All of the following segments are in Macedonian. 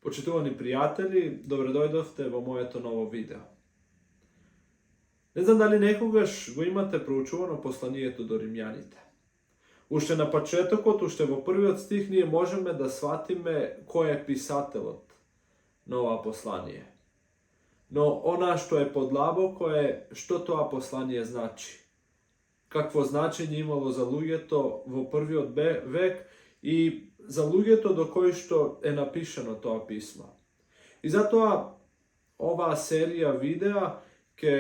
Почитувани пријатели, добредојдовте во моето ново видео. Не знам дали некогаш го имате проучувано посланието до римјаните. Уште на почетокот, уште во првиот стих, ние можеме да сватиме кој е писателот на ова послание. Но она што е подлабоко е што тоа послание значи. Какво значење имало за луѓето во првиот век и за луѓето до кои што е напишано тоа писмо. И затоа оваа серија видеа ќе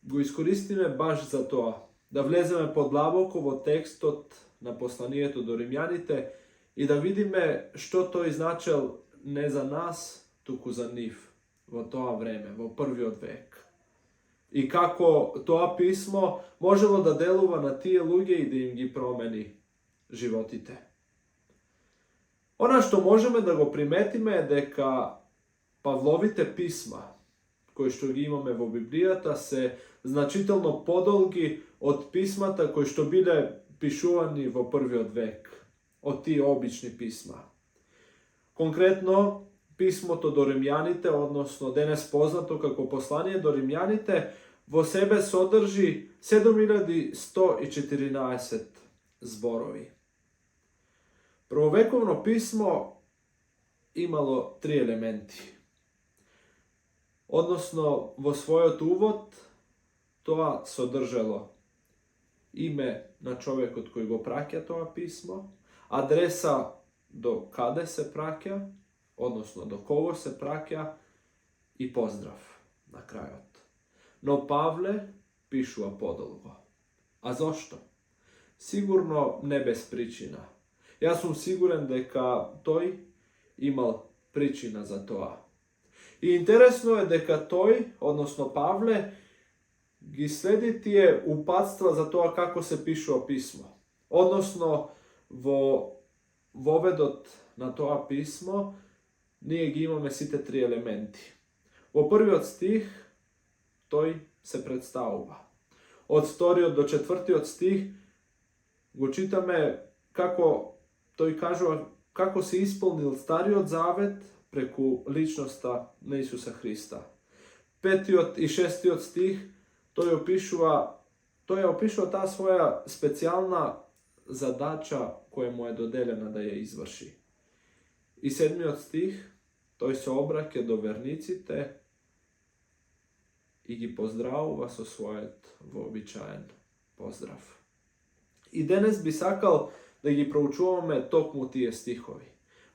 го искористиме баш за тоа, да влеземе подлабоко во текстот на посланието до римјаните и да видиме што тој значел не за нас, туку за нив во тоа време, во првиот век. И како тоа писмо можело да делува на тие луѓе и да им ги промени животите. Она што можеме да го приметиме е дека Павловите писма, кои што ги имаме во Библијата, се значително подолги од писмата кои што биле пишувани во првиот век, од тие обични писма. Конкретно, писмото до римјаните, односно денес познато како послание до римјаните, во себе содржи 7114 зборови. Првовековно писмо имало три елементи. Односно, во својот увод, тоа содржало име на човекот кој го праќа тоа писмо, адреса до каде се праќа, односно до кого се праќа и поздрав на крајот. Но Павле пишува подолго. А зошто? Сигурно не без причина. Јас сум сигурен дека тој имал причина за тоа. И интересно е дека тој, односно Павле, ги следи тие упатства за тоа како се пишува писмо. Односно, во воведот на тоа писмо, ние ги имаме сите три елементи. Во првиот стих, тој се представува. Од 2 до 4 стих го читаме како тој кажува како се исполнил Стариот Завет преку личноста на Исуса Христа. 5 и 6 стих тој опишува таа своја специјална задача која му е доделена да ја изврши. И 7 стих тој се обраќа до верниците и ги поздравува со својот вообичаен поздрав. И денес би сакал да ги проучуваме токму тие стихови.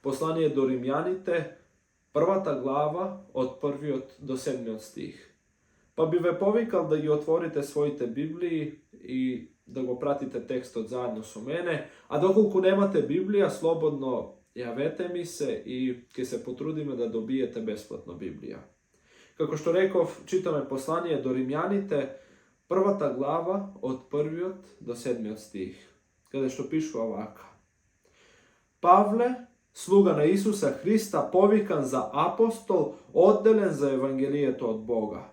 Послание до римјаните, првата глава од 1 до 7 стих. Па би ве повикал да ги отворите своите Библии и да го пратите текстот заедно со мене, а доколку немате Библија, слободно јавете ми се и ќе се потрудиме да добиете бесплатно Библија. Како што реков, читаме послание до римјаните, првата глава од 1 до 7 стих, каде што пишува вака. Павле, слуга на Исуса Христа, повикан за апостол, одделен за Евангелието од Бога,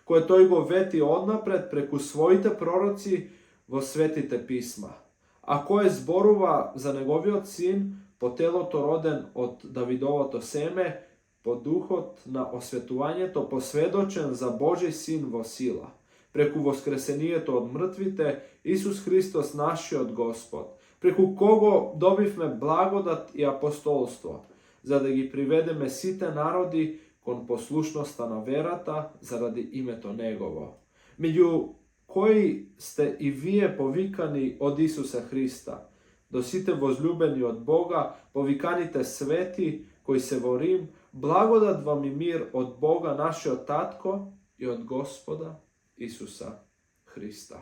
кое тој го вети однапред преку своите пророци во светите писма, а кој зборува за неговиот син по телото роден од Давидовото семе, по духот на осветувањето посведочен за Божи син во сила, преку воскресението од мртвите, Исус Христос нашиот Господ, преку кого добивме благодат и апостолство, за да ги приведеме сите народи кон послушноста на верата заради името Негово, меѓу кои сте и вие повикани од Исуса Христа, до сите возлюбени од Бога, повиканите свети кои се во Рим, благодат вам и мир од Бога нашиот Татко и од Господа Исуса Христа.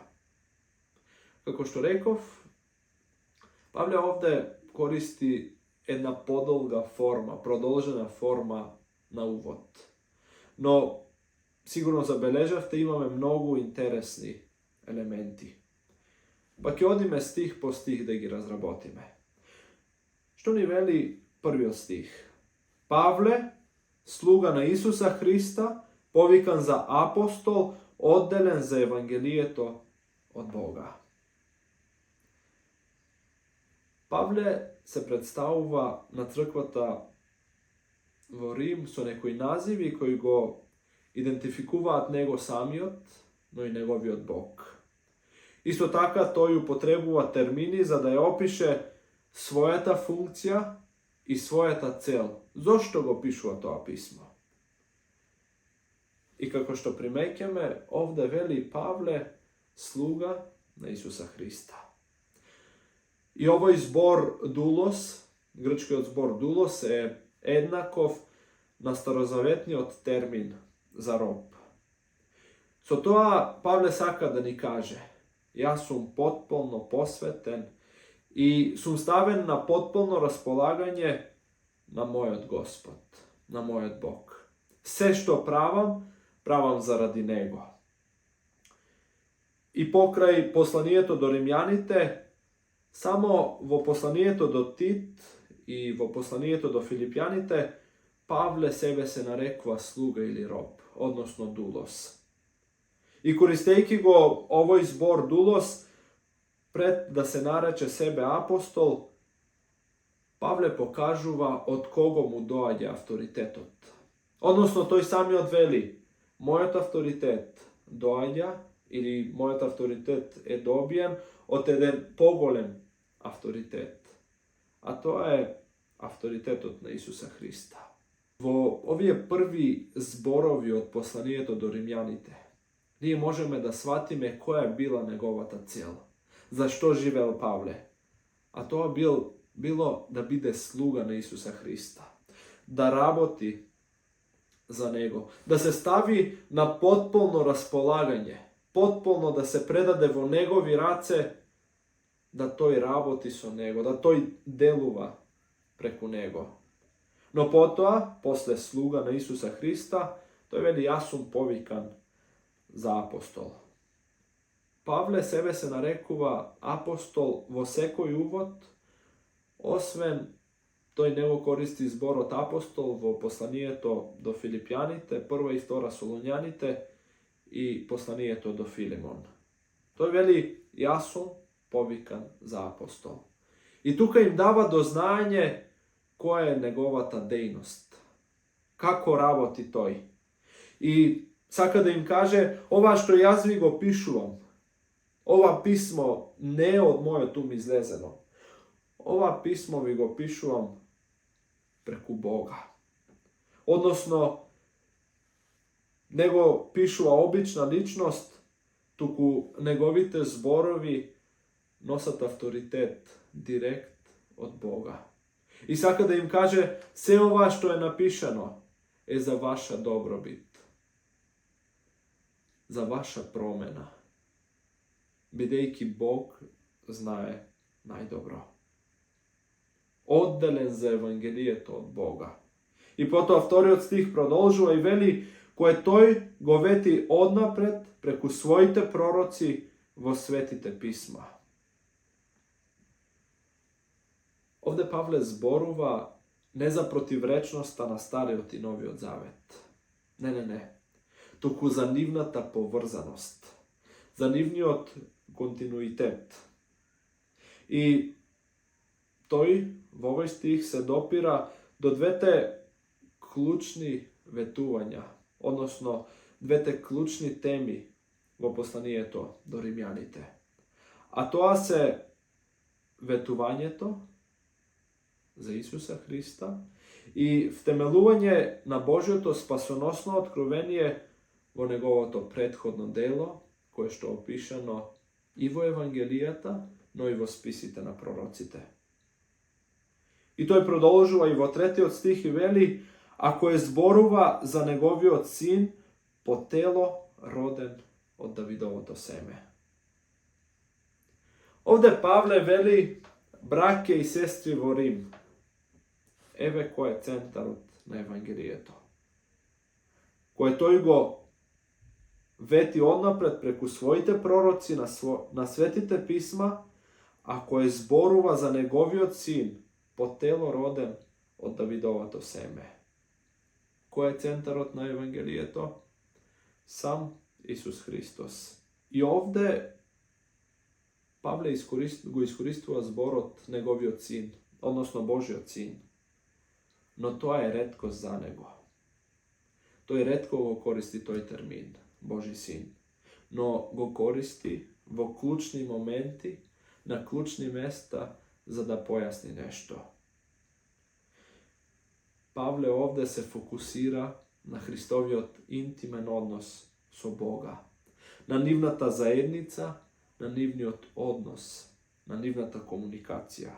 Како што реков, Павле овде користи една подолга форма, продолжена форма на увод. Но, сигурно забележавте, имаме многу интересни елементи. Па ќе одиме стих по стих да ги разработиме. Што ни вели првиот стих? Павле, слуга на Исуса Христа, повикан за апостол, одделен за Евангелието од Бога. Павле се представува на црквата во Рим со некои називи кои го идентификуваат него самиот, но и неговиот Бог. Исто така тој употребува термини за да ја опише својата функција и својата цел. Зошто го пишува тоа писмо? И како што примеќаме, овде вели Павле, слуга на Исуса Христа. И овој збор дулос, грчкиот збор дулос е еднаков на старозаветниот термин за роб. Со тоа Павле сака да ни каже: јас сум потполно посветен и сум ставен на потполно располагање на мојот Господ, на мојот Бог. Се што правам заради Него. И покрај посланието до римјаните, само во посланието до Тит и во посланието до Филипјаните, Павле себе се нарекува слуга или роб, односно дулос. И користејќи го овој збор дулос, пред да се нарече себе апостол, Павле покажува од кого му доаѓа авторитетот. Односно, тој самиот вели: мојот авторитет доаѓа, или мојот авторитет е добиен од еден поголем авторитет. А тоа е авторитетот на Исуса Христа. Во овие први зборови од посланието до римјаните, ние можеме да сватиме која била неговата цел. Зашто живеел Павле? А тоа било да биде слуга на Исуса Христа. Да работи за Него. Да се стави на потполно располагање. Потполно да се предаде во Негови раце, да тој работи со Него, да тој делува преку Него. Но потоа, после слуга на Исуса Христа, тој вели: јас сум повикан за апостол. Павле себе се нарекува апостол во секој увод, освен тој не го користи зборот апостол во посланието до Филипјаните, прва и втора Солуњаните и посланието до Филимон. Тој вели: јас сум повикан за апостол. И тука им дава до знаење која е неговата дејност, како работи тој. И сака да им каже: ова што јас ви го пишувам, ова писмо не е од мојот ум излезено. Ова писмо ви го пишувам преку Бога. Односно, не го пишува обична личност, туку неговите зборови носат авторитет директ од Бога. И сака да им каже: се ова што е напишано е за ваша добробит, за ваша промена, бидејќи Бог знае најдобро. Одделен за Евангелието од Бога. И потоа вториот стих продолжува и вели: кој тој го вети однапред преку своите пророци во светите писма. Овде Павле зборува не за противречноста на Стариот и Новиот Завет. Не. Туку за нивната поврзаност, за нивниот континуитет. И тој во овој стих се допира до двете клучни ветувања, односно двете клучни теми во посланието до римјаните. А тоа се ветувањето за Исуса Христа и втемелување на Божјото спасоносно откровение во неговото претходно дело, кое што е опишано и во Евангелијата, но и во списите на пророците. И тој продолжува и во третиот стих и вели: ако е зборува за неговиот син по тело роден од Давидовото семе. Овде Павле вели: браќе и сестри во Рим, еве кој е центарот на Евангелието, кој тој го вети однапред преку своите пророци на светите писма, а кој зборува за неговиот син по тело роден од Давидовото семе. Кој е центарот на Евангелието? Сам Исус Христос. И овде Павле го искористува зборот неговиот син, односно Божиот син. но тоа е ретко за него. Тој ретко го користи тој термин, Божи син, но го користи во клучни моменти, на клучни места, за да појасни нешто. Павле овде се фокусира на Христовиот интимен однос со Бога, на нивната заедница, на нивниот однос, на нивната комуникација.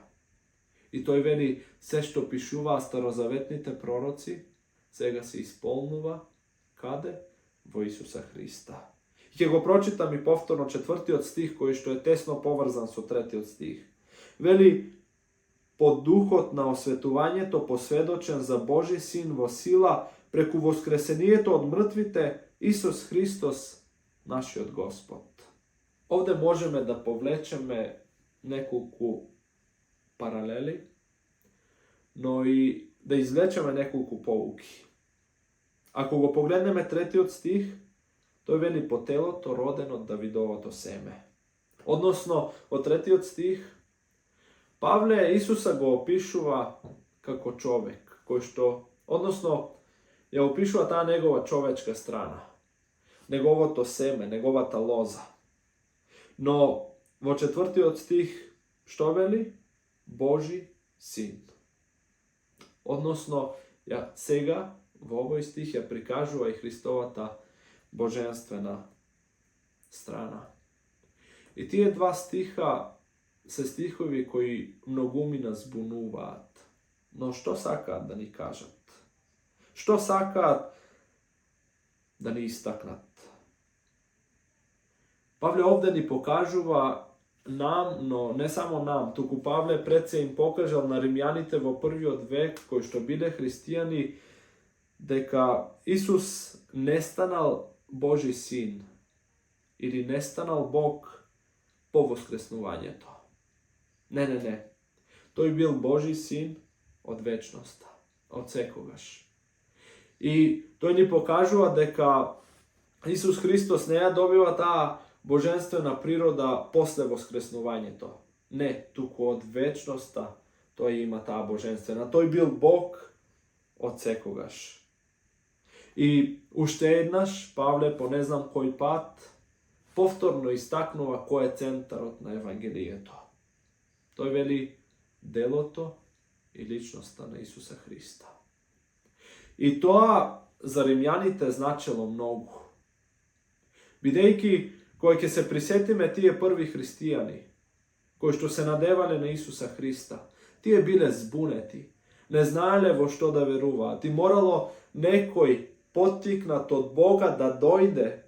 И тој вели, се што пишуваа старозаветните пророци, сега се исполнува, каде? Во Исуса Христа. И ќе го прочитам и повторно 4 стих, кој што е тесно поврзан со 3 стих. Вели, по духот на осветувањето посведочен за Божи син во сила, преку воскресението од мртвите, Исус Христос, нашиот Господ. Овде можеме да повлечеме неколку паралели, но и да извлечеме неколку поуки. Ако го погледнеме 3 стих, тој вели по телото роден од Давидовото семе. Односно, од 3 стих, Павле Исуса го опишува како човек, кој што, односно, ја опишува таа негова човечка страна, неговото семе, неговата лоза. Но во 4 стих, што вели? Божи син. Односно, сега во овој стих ја прикажува и Христовата божествена страна. И тие два стиха се стихови кои многумина збунуваат. Но што сакаат да ни кажат? Што сакаат да ни истакнат? Павле овде ни покажува нам, но не само нам, туку Павле пред се им покажал на римјаните во првиот век, кои што биле христијани, дека Исус не станал Божи син или не станал Бог по воскреснувањето. Не. Тој бил Божи син од вечноста, од секогаш. И тој ни покажува дека Исус Христос не ја добива таа божествена природа после воскреснувањето. Не, туку од вечноста тој има таа божествена. Тој бил Бог од секогаш. И уште еднаш, Павле по не знам кој пат, повторно истакнува кој е центарот на Евангелието. Тој вели делото и личноста на Исуса Христа. И тоа за римјаните значело многу. Бидејќи, кој ќе се присетиме тие први христијани, кои што се надевале на Исуса Христа, тие биле збунети, не знаеле во што да веруваат и морало некој поттикнат од Бога да дојде,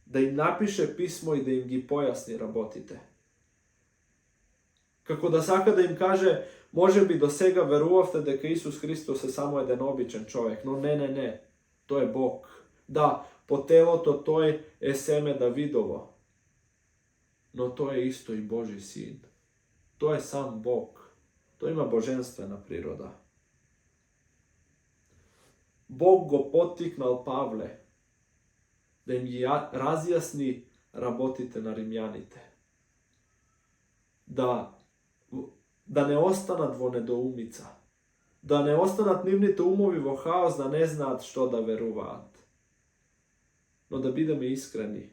да им напише писмо и да им ги појасни работите. Како да сака да им каже, може би до сега верувавте дека Исус Христос е само еден обичен човек, но не, тој е Бог. Да, по телото тој е семе Давидово, но тој е исто и Божи син. Тој е сам Бог. Тој има божествена природа. Бог го поттикнал Павле да им ги разјасни работите на римјаните. Да не останат во недоумица. Да не останат нивните умови во хаос, да не знаат што да веруваат. Но да бидеме искрени.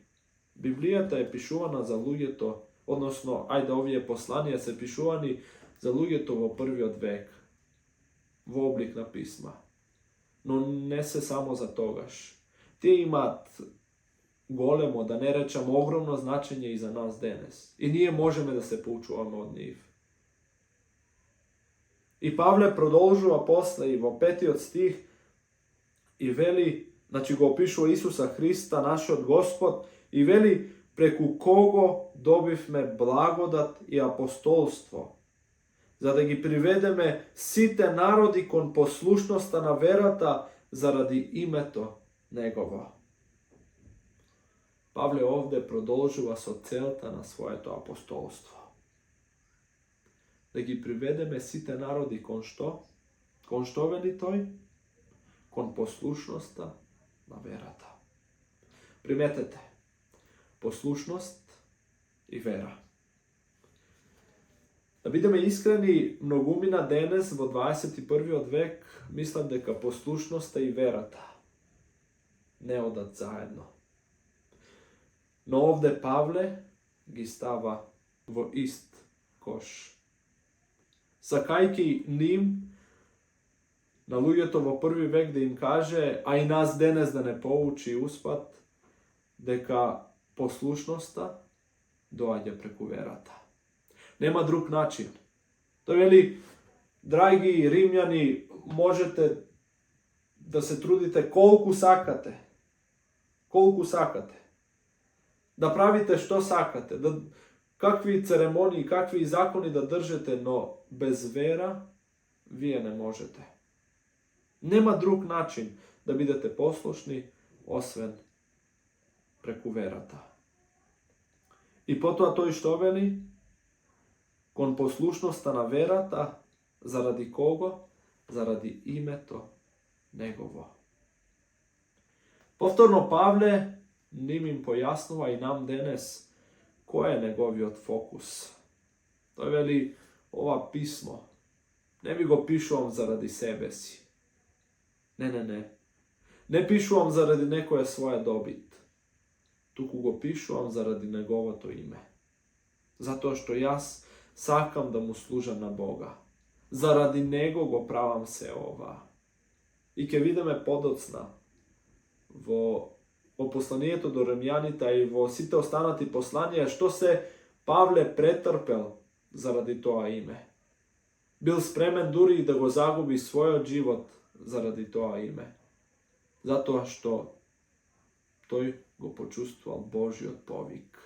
Библијата е пишувана за луѓето, односно, овие посланија се пишувани за луѓето во првиот век, во облик на писма. Но не се само за тогаш. Тие имаат големо, да не речам огромно значење и за нас денес. И ние можеме да се поучуваме од нив. И Павле продолжува после и во 5 стих и вели, значи го опишува Исуса Христа, нашиот Господ, и вели, преку кого добивме благодат и апостолство, за да ги приведеме сите народи кон послушноста на верата заради името Негово. Павле овде продолжува со целта на своето апостолство. Да ги приведеме сите народи кон што? Кон што вели тој? Кон послушноста на верата. Приметете, послушност и вера. Да бидеме искрени, многумина денес во 21. век мислам дека послушноста и верата не одат заедно. Но овде Павле ги става во ист кош. Сакајќи ним, на луѓето во први век да им каже, а и нас денес да не поучи успат, дека послушноста доаѓа преку верата. Нема друг начин. Тој вели, драги римјани, можете да се трудите колку сакате. Колку сакате. Да правите што сакате. Какви церемонии, какви закони да држите, но без вера вие не можете. Нема друг начин да бидете послушни, освен преку верата. И потоа тој што вели? Кон послушноста на верата, заради кого? Заради името Негово. Повторно Павле ним им појаснува и нам денес кој е неговиот фокус. Тој вели, ова писмо не ви го пишувам заради себе си. Не. Не пишувам заради некоја своја добит. Туку го пишувам заради Неговото име. Затоа што јас сакам да му служам на Бога. Заради Него го правам се ова. И ќе видиме подоцна во посланието до римјаните и во сите останати посланија што се Павле претрпел заради тоа име. Бил спремен дури и да го загуби својот живот заради тоа име. Затоа што тој го почувствувал Божиот повик.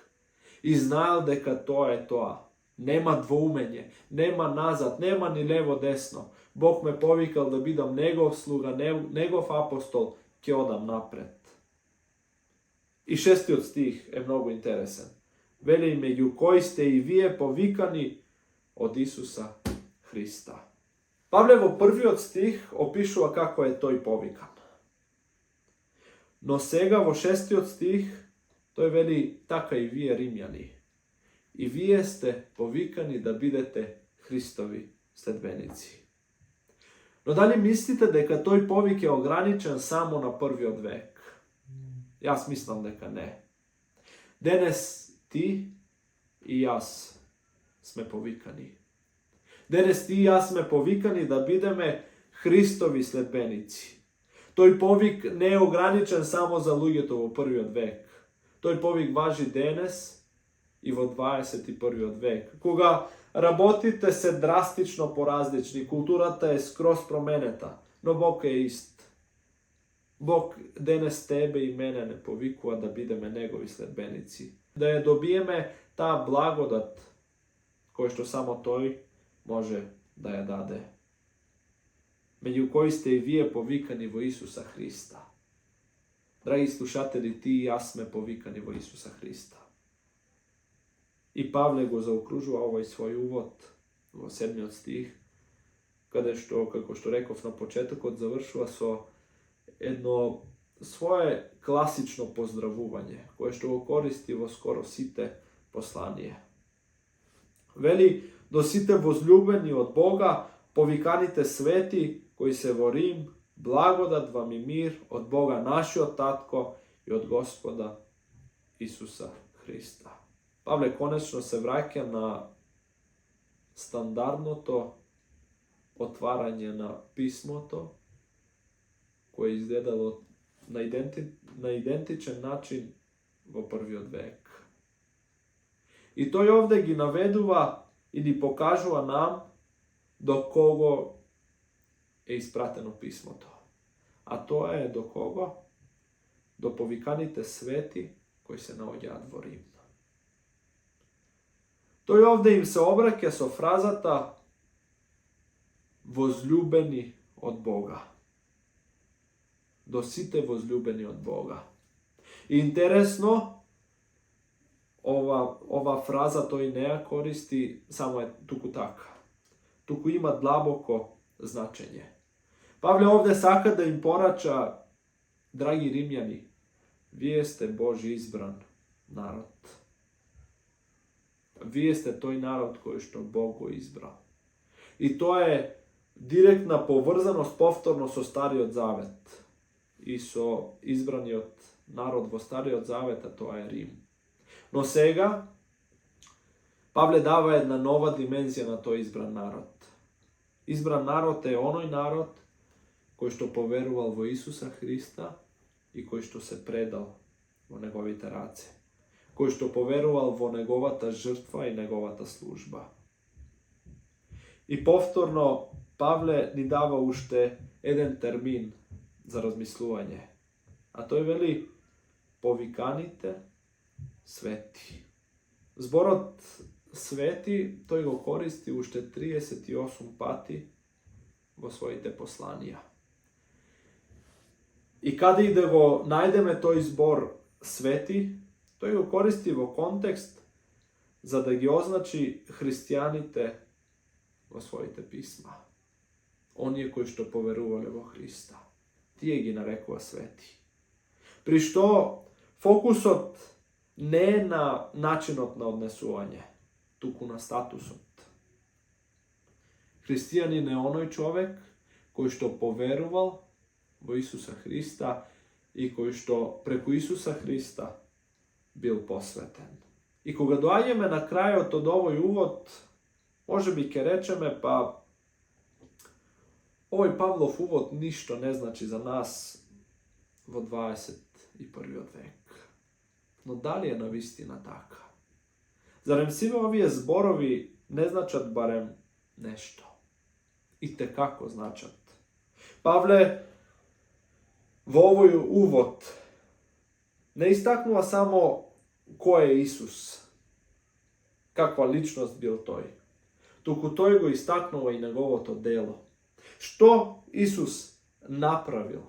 И знаел дека тоа е тоа. Нема двоумење, нема назад, нема ни лево десно. Бог ме повикал да бидам Негов слуга, Негов апостол, ќе одам напред. И 6 стих е многу интересен. Вели, меѓу кои сте и вие повикани од Исуса Христа. Павле во 1 стих опишува како е тој повикан. Но сега во 6 стих тој вели, така и вие римјани. И вие сте повикани да бидете Христови следбеници. Но дали мислите дека тој повик е ограничен само на првиот век? Јас мислам дека не. Денес ти и јас сме повикани. Денес ти и јас сме повикани да бидеме Христови следбеници. Тој повик не е ограничен само за луѓето во првиот век. Тој повик важи денес и во 21. век, кога работите се драстично поразлични, културата е скроз променета, но Бог е ист. Бог денес тебе и мене не повикува да бидеме Негови следбеници, да ја добиеме таа благодат кој што само Тој може да ја даде. Меѓу кои сте и вие повикани во Исуса Христа. Драги слушатели, ти и јас сме повикани во Исуса Христа. И Павле го заокружува овој свој увод во 7 стих, каде што, како што реков на почетокот, завршува со едно свое класично поздравување, кое што го користи во скоро сите посланија. Вели, до сите возлюбени од Бога, повиканите свети кои се во Рим, благодат вам и мир од Бога нашиот Татко и од Господа Исуса Христа. Павле конечно се враќа на стандардното отварање на писмото, кое изгледало на идентичен начин во првиот век. И тој овде ги наведува и ни покажува нам до кого е испратено писмото. А тоа е до кого? До повиканите свети кои се наоѓаат во Рим. Тој овде им се обраќа со фразата возлюбени од Бога. До сите возлюбени од Бога. И интересно, ова фраза тој не ја користи само е туку така. Туку има длабоко значење. Павле овде сака да им порача, драги римјани, вие сте Божи избран народ. Вие сте тој народ кој што Бог го избрал. И тоа е директна поврзаност повторно со Стариот Завет и со избраниот народ во Стариот Завет, а тоа е Рим. Но сега Павле дава една нова димензија на тој избран народ. Избран народ е оној народ кој што поверувал во Исуса Христа и кој што се предал во неговите раце. Кој што поверувал во неговата жртва и неговата служба. И повторно Павле ни дава уште еден термин за размислување. А тој вели повиканите свети. Зборот свети тој го користи уште 38 пати во своите посланија. И каде и да го најдеме тој збор свети, тој го користи во контекст за да ги означи христијаните во своите писма. Оние кои што поверувале во Христа. Тие ги нарекува свети. При што фокусот не е на начинот на однесување, туку на статусот. Христијанин е оној човек кој што поверувал во Исуса Христа и кој што преку Исуса Христа бил посветен. И кога доаѓаме на крајот од овој увод, може би ќе речеме, па овој Павлов увод ништо не значи за нас во 21. век. Но дали е навистина така? Зарем сите овие зборови не значат барем нешто? И те како значат? Павле во овој увод не истакнува само кој е Исус, каква личност бил тој, туку тој го истакнува и неговото дело. Што Исус направил?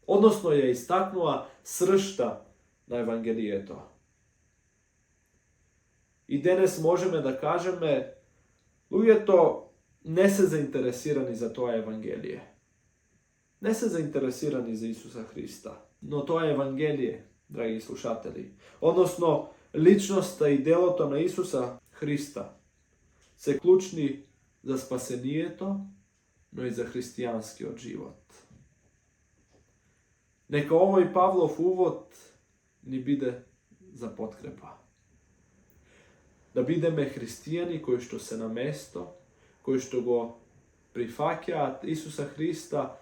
Односно ја истакнува сршта на Евангелието. И денес можеме да кажеме, луѓето не се заинтересирани за тоа Евангелие. Не се заинтересирани за Исуса Христа. Но тоа Евангелие, драги слушатели, односно личноста и делото на Исуса Христа, се клучни за спасението, но и за христијанскиот живот. Нека овој Павлов увод ни биде за подкрепа. Да бидеме христијани кои што се на место, кои што го прифаќаат Исуса Христа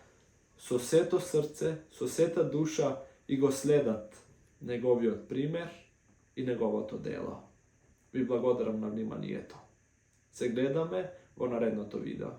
со сето срце, со сета душа и го следат неговиот пример и неговото дело. Ви благодарам на вниманието. Се гледаме во наредното видео.